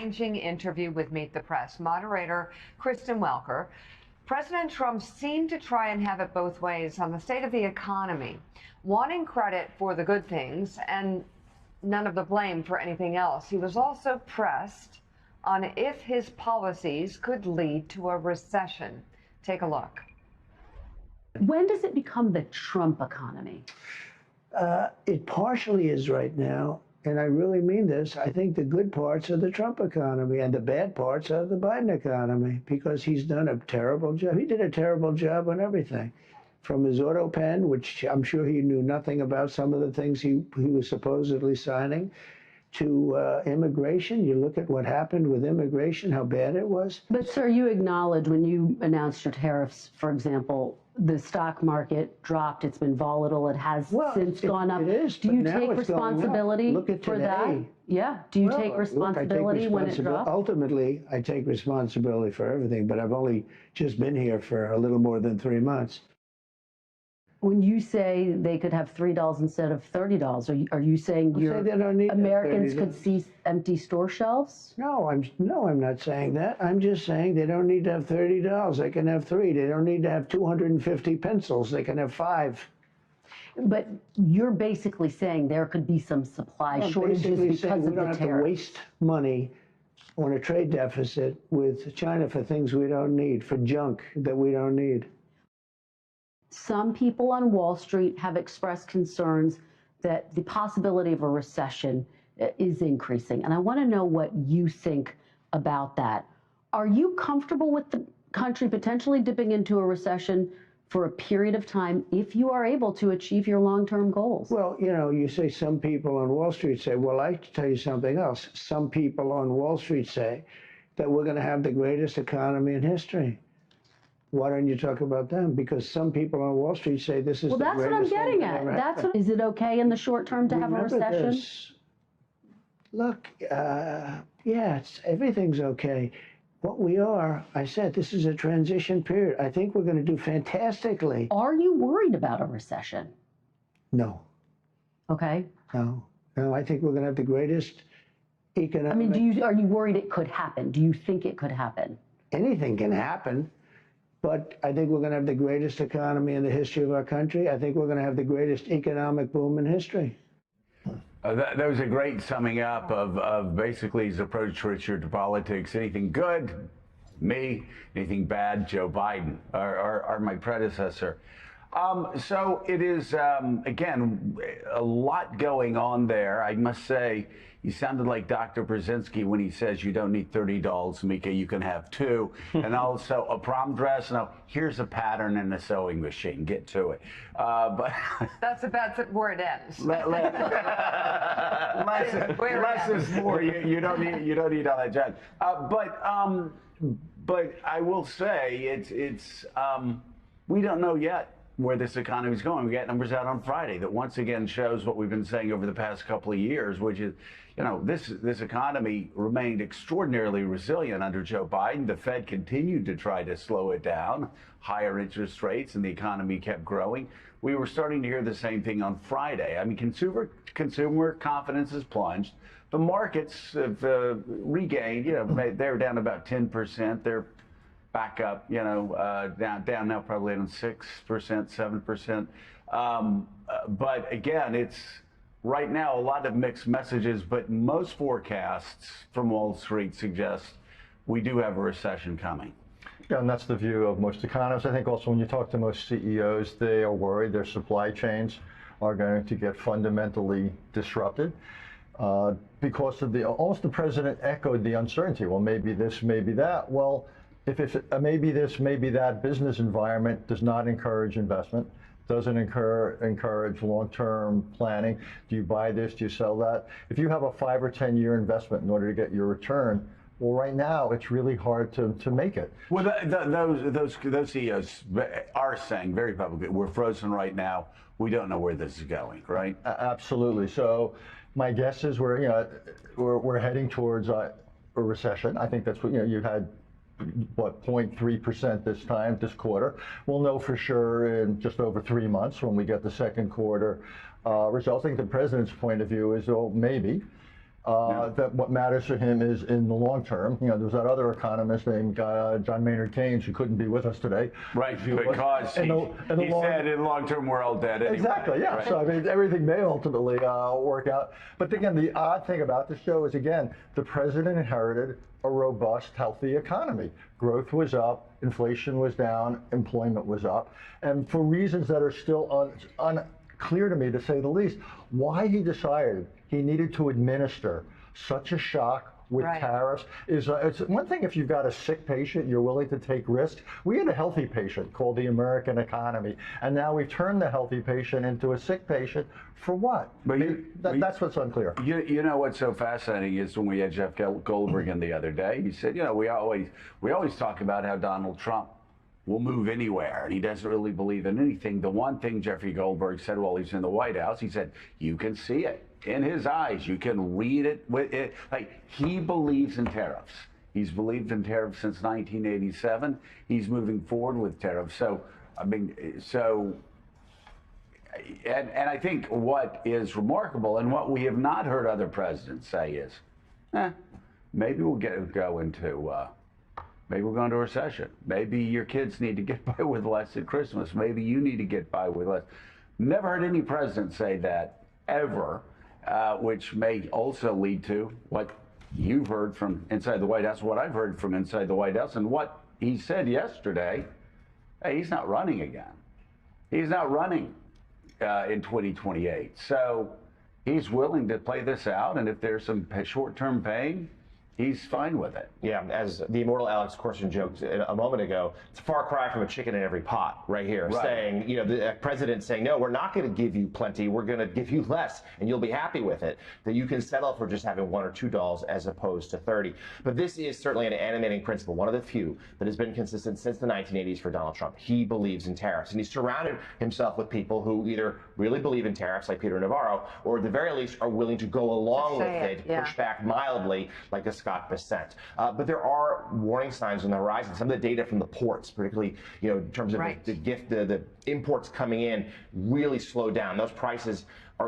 Changing interview with Meet the Press. Moderator Kristen Welker. President Trump seemed to try and have it both ways on the state of the economy, wanting credit for the good things and none of the blame for anything else. He was also pressed on if his policies could lead to a recession. Take a look. When does it become the Trump economy? It partially is right now. And I really mean this. I think the good parts are the Trump economy and the bad parts are the Biden economy, because he's done a terrible job. He did a terrible job on everything, from his auto pen, which I'm sure he knew nothing about some of the things he was supposedly signing, to immigration. You look at what happened with immigration, how bad it was. But, sir, you acknowledge when you announced your tariffs, for example, the stock market dropped. It's been volatile. It has since gone up. It is. Do you take responsibility for that? Yeah. Do you take responsibility when it drops? Ultimately, I take responsibility for everything, but I've only just been here for a little more than 3 months. When you say they could have $3 instead of $30, are you saying Americans could see empty store shelves? No, I'm not saying that. I'm just saying they don't need to have $30. They can have 3. They don't need to have 250 pencils. They can have 5. But you're basically saying there could be some supply shortages because of the tariffs. We don't have to waste money on a trade deficit with China for things we don't need, for junk that we don't need. Some people on Wall Street have expressed concerns that the possibility of a recession is increasing. And I want to know what you think about that. Are you comfortable with the country potentially dipping into a recession for a period of time if you are able to achieve your long-term goals? Well, you know, you say some people on Wall Street say, well, I can tell you something else. Some people on Wall Street say that we're going to have the greatest economy in history. Why don't you talk about them? Because some people on Wall Street say this is the greatest thing. Well, that's what I'm getting at. Is it okay in the short term to have a recession? Look, everything's okay. What we are, I said, this is a transition period. I think we're going to do fantastically. Are you worried about a recession? No. Okay. No, I think we're going to have the greatest economic... I mean, are you worried it could happen? Do you think it could happen? Anything can happen. But I think we're going to have the greatest economy in the history of our country. I think we're going to have the greatest economic boom in history. That was a great summing up of basically his approach to politics. Anything good, me. Anything bad, Joe Biden, or my predecessor. So it is, again, a lot going on there. I must say, you sounded like Dr. Brzezinski when he says you don't need $30, Mika, you can have 2. And also a prom dress. No, here's a pattern and a sewing machine. Get to it. But that's where it ends. less is more. You don't need all that junk. But I will say it's we don't know yet where this economy is going. We got numbers out on Friday that once again shows what we've been saying over the past couple of years, which is, you know, this economy remained extraordinarily resilient under Joe Biden. The Fed continued to try to slow it down, higher interest rates, and the economy kept growing. We were starting to hear the same thing on Friday. I mean, consumer confidence has plunged. The markets have regained, you know, they're down about 10%. They're back up, you know, down now probably on 6%, 7%. But again, it's right now a lot of mixed messages, but most forecasts from Wall Street suggest we do have a recession coming. Yeah, and that's the view of most economists. I think also when you talk to most CEOs, they are worried their supply chains are going to get fundamentally disrupted. Because of almost the president echoed the uncertainty. Well, maybe this, maybe that. Well, if it's maybe this, maybe that business environment does not encourage investment, doesn't encourage long-term planning. Do you buy this? Do you sell that? If you have a 5 or 10 year investment in order to get your return, well, right now it's really hard to make it. Well, those CEOs are saying very publicly, we're frozen right now. We don't know where this is going, right? Absolutely. So my guess is we're heading towards a recession. I think that's what you had. What, 0.3% this quarter. We'll know for sure in just over 3 months when we get the second quarter results. I think the president's point of view is, oh, maybe. That what matters to him is in the long term. You know, there's that other economist named John Maynard Keynes who couldn't be with us today. Right, because he said in long term we're all dead anyway. Exactly, yeah. Right. So I mean, everything may ultimately work out. But again, the odd thing about this show is, again, the president inherited a robust, healthy economy. Growth was up, inflation was down, employment was up. And for reasons that are still unclear to me, to say the least, why he decided he needed to administer such a shock with tariffs is it's one thing if you've got a sick patient, you're willing to take risks. We had a healthy patient called the American economy, and now we've turned the healthy patient into a sick patient for what? But that's what's unclear. You know what's so fascinating is when we had Jeff Goldberg in the other day, he said, you know, we always talk about how Donald Trump will move anywhere, and he doesn't really believe in anything. The one thing Jeffrey Goldberg said while he's in the White House, he said, you can see it in his eyes. You can read it with it. Like, he believes in tariffs. He's believed in tariffs since 1987. He's moving forward with tariffs. So, I mean, and I think what is remarkable and what we have not heard other presidents say is, maybe we'll go into a recession. Maybe your kids need to get by with less at Christmas. Maybe you need to get by with less. Never heard any president say that ever. Which may also lead to what you've heard from inside the White House, what I've heard from inside the White House, and what he said yesterday. Hey, he's not running again. He's not running in 2028. So he's willing to play this out, and if there's some short-term pain, he's fine with it. Yeah, as the immortal Alex Corson joked a moment ago, it's a far cry from a chicken in every pot right here, saying, you know, the president saying, no, we're not going to give you plenty, we're going to give you less, and you'll be happy with it, that you can settle for just having $1 or $2 as opposed to 30. But this is certainly an animating principle, one of the few that has been consistent since the 1980s for Donald Trump. He believes in tariffs, and he's surrounded himself with people who either really believe in tariffs, like Peter Navarro, or at the very least are willing to go along with it, push back mildly, like a Scott Bessent. But there are warning signs on the horizon. Some of the data from the ports, particularly, you know, in terms of the imports coming in, really slowed down. Those prices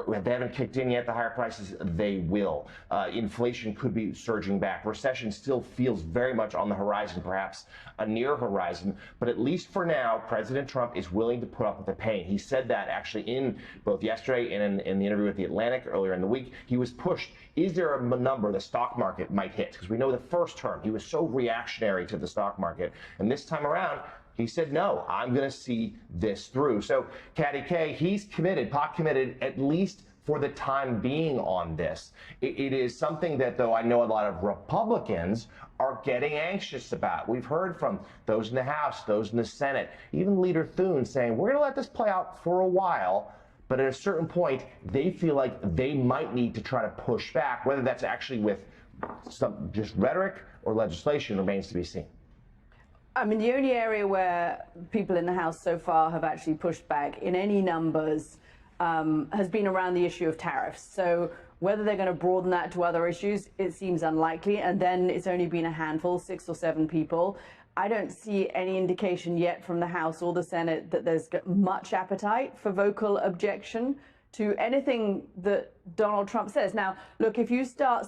they haven't kicked in yet. The higher prices, they will. Inflation could be surging back. Recession still feels very much on the horizon, perhaps a near horizon. But at least for now, President Trump is willing to put up with the pain. He said that actually in both yesterday and in the interview with The Atlantic earlier in the week. He was pushed. Is there a number the stock market might hit? Because we know the first term, he was so reactionary to the stock market. And this time around, he said, no, I'm going to see this through. So, Katty K, he's committed, pot committed, at least for the time being on this. It is something that, though, I know a lot of Republicans are getting anxious about. We've heard from those in the House, those in the Senate, even Leader Thune saying, we're going to let this play out for a while. But at a certain point, they feel like they might need to try to push back, whether that's actually with some just rhetoric or legislation remains to be seen. I mean, the only area where people in the House so far have actually pushed back in any numbers has been around the issue of tariffs. So whether they're going to broaden that to other issues, it seems unlikely. And then it's only been a handful, 6 or 7 people. I don't see any indication yet from the House or the Senate that there's much appetite for vocal objection to anything that Donald Trump says. Now, look, if you start,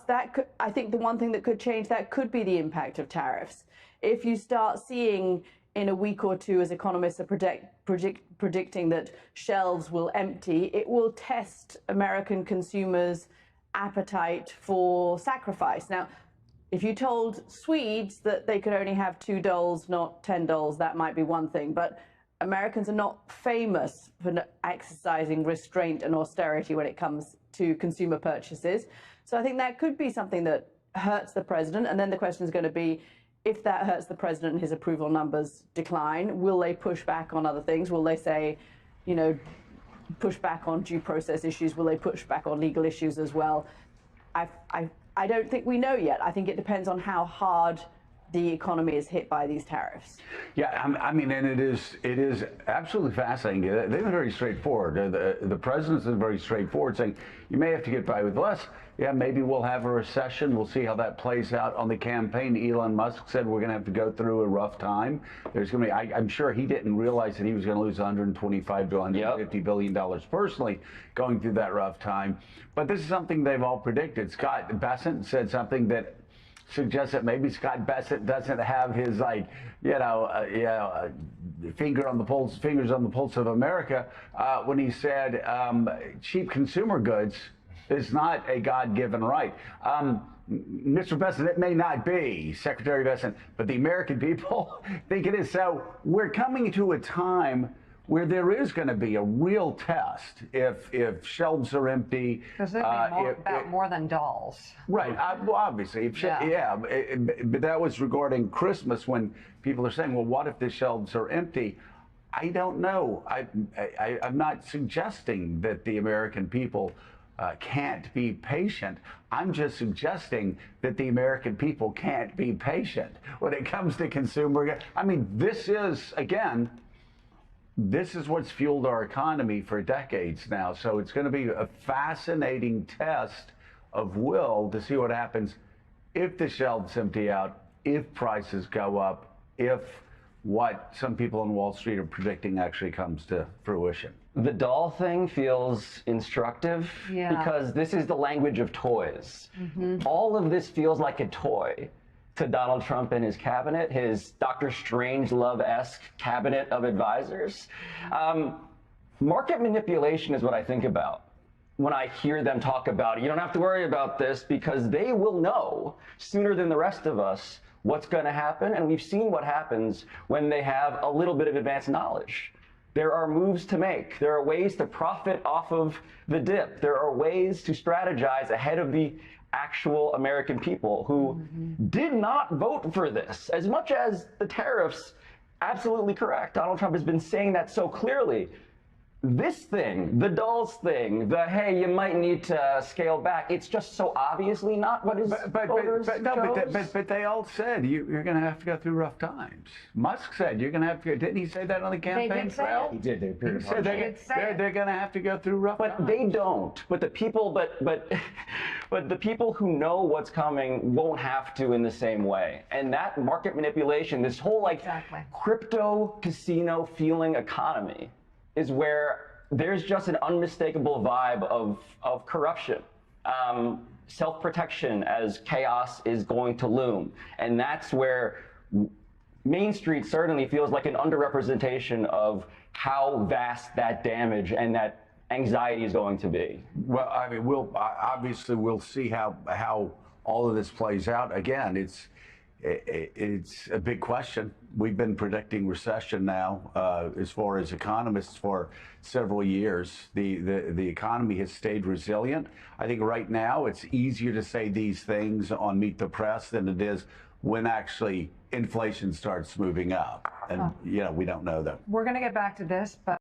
I think the one thing that could change that could be the impact of tariffs. If you start seeing in a week or two, as economists are predicting that shelves will empty, it will test American consumers' appetite for sacrifice. Now, if you told Swedes that they could only have $2, not $10, that might be one thing. But Americans are not famous for exercising restraint and austerity when it comes to consumer purchases. So I think that could be something that hurts the president. And then the question is going to be, if that hurts the president and his approval numbers decline, will they push back on other things? Will they say, you know, push back on due process issues? Will they push back on legal issues as well? I don't think we know yet. I think it depends on how hard the economy is hit by these tariffs. Yeah, I mean, and it is absolutely fascinating. They've been very straightforward. The president's been very straightforward, saying you may have to get by with less. Yeah, maybe we'll have a recession. We'll see how that plays out. On the campaign, Elon Musk said we're going to have to go through a rough time. There's going to be. I'm sure he didn't realize that he was going to lose 125 to 150 billion dollars personally going through that rough time. But this is something they've all predicted. Scott Bessent said something that suggests that maybe Scott Bessent doesn't have his fingers on the pulse of America when he said cheap consumer goods is not a God-given right. Mr. Bessent, it may not be, Secretary Bessent, but the American people think it is. So we're coming to a time where there is going to be a real test if shelves are empty. Because there'd be about more than dolls. Right. Well, obviously. But that was regarding Christmas when people are saying, well, what if the shelves are empty? I don't know. I'm not suggesting that the American people can't be patient. I'm just suggesting that the American people can't be patient when it comes to consumer. I mean, this is what's fueled our economy for decades now. So it's going to be a fascinating test of will to see what happens if the shelves empty out, if prices go up, if what some people on Wall Street are predicting actually comes to fruition. The doll thing feels instructive because this is the language of toys. All of this feels like a toy to Donald Trump and his cabinet, his Dr. Strangelove-esque cabinet of advisors. Market manipulation is what I think about when I hear them talk about it. You don't have to worry about this because they will know sooner than the rest of us what's going to happen. And we've seen what happens when they have a little bit of advanced knowledge. There are moves to make. There are ways to profit off of the dip. There are ways to strategize ahead of the actual American people who did not vote for this. As much as the tariffs, absolutely correct. Donald Trump has been saying that so clearly. This thing, the dolls thing, the hey, you might need to scale back, it's just so obviously not what his voters chose. But they all said you're going to have to go through rough times. Musk said you're going to have to. Didn't he say that on the campaign trail? He did. He said they're going to have to go through rough times. But they don't. But the people, but the people who know what's coming won't have to in the same way. And that market manipulation, this whole crypto casino feeling economy, is where there's just an unmistakable vibe of corruption, self-protection as chaos is going to loom. And that's where Main Street certainly feels like an underrepresentation of how vast that damage and that anxiety is going to be. Well, I mean, we'll see how all of this plays out. Again, it's a big question. We've been predicting recession now, as far as economists, for several years. The economy has stayed resilient. I think right now it's easier to say these things on Meet the Press than it is when actually inflation starts moving up. And we don't know that. We're going to get back to this, but